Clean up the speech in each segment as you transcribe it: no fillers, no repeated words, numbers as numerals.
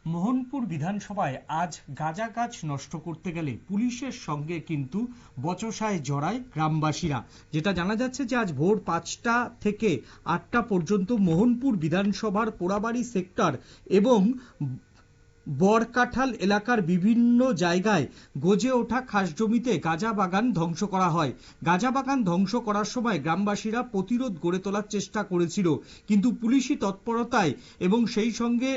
মোহনপুর বিধানসভায় আজ গাঁজা গাছ নষ্ট করতে গেলে পুলিশের সঙ্গে কিন্তু বচসায় জড়ায় গ্রামবাসীরা। যেটা জানা যাচ্ছে যে আজ ভোর 5টা থেকে 8টা পর্যন্ত মোহনপুর বিধানসভার পোড়াবাড়ি সেক্টর এবং বরকাঠাল এলাকার বিভিন্ন জায়গায় গজে ওঠা খাস জমিতে গাঁজা বাগান ধ্বংস করা হয়। গাঁজা বাগান ধ্বংস করার সময় গ্রামবাসীরা প্রতিরোধ গড়ে তোলার চেষ্টা করেছিল, কিন্তু পুলিশি তৎপরতায় এবং সেই সঙ্গে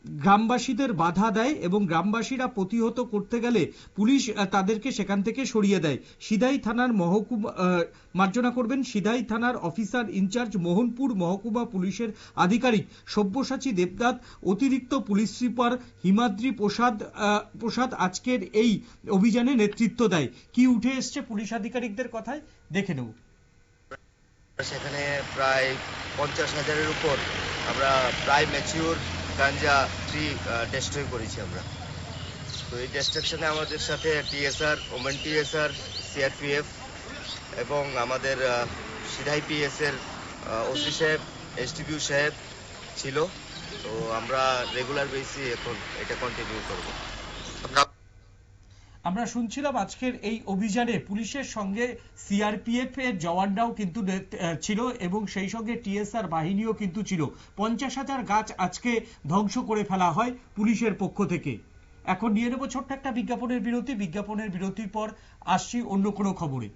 গ্রামবাসীদের বাধা দেয় এবং গ্রামবাসীরা প্রতিহত করতে গেলে পুলিশ তাদেরকে সেখান থেকে সরিয়ে দেয়। সিধাই থানার সিধাই থানার অফিসার ইনচার্জ মোহনপুর মহকুমা পুলিশের আধিকারিক সব্যসাচী দেবনাথ, অতিরিক্ত পুলিশ সুপার হিমাদ্রি প্রসাদ আজকের এই অভিযানে নেতৃত্ব দেয়। কি উঠে এসছে পুলিশ আধিকারিকদের কথায়, দেখে নেব। সেখানে প্রায় 50,000-এর উপর আমরা প্রায় ম্যাচিউর গাঞ্জা ট্রি ডেস্ট্রয় করেছি আমরা। তো এই ডিস্ট্রাকশনে আমাদের সাথে টিএসআর, ওমেন টিএসআর, সিআরপিএফ এবং আমাদের সিধাই পিএসের ওসি সাহেব, এসডিপিও সাহেব ছিল। তো আমরা রেগুলার বেসিসে এখন এটা কন্টিনিউ করব। আমরা শুনছিলাম আজকের এই অভিযানে পুলিশের সঙ্গে সিআরপিএফ এর জওয়ানরাও কিন্তু ছিল এবং সেই সঙ্গে টিএসআর বাহিনীও কিন্তু ছিল। 50,000 গাছ আজকে ধ্বংস করে ফেলা হয় পুলিশের পক্ষ থেকে। এখন নিয়ে নেব ছোট্ট একটা বিজ্ঞাপনের বিরতির পর আসছি অন্য কোনো খবরে।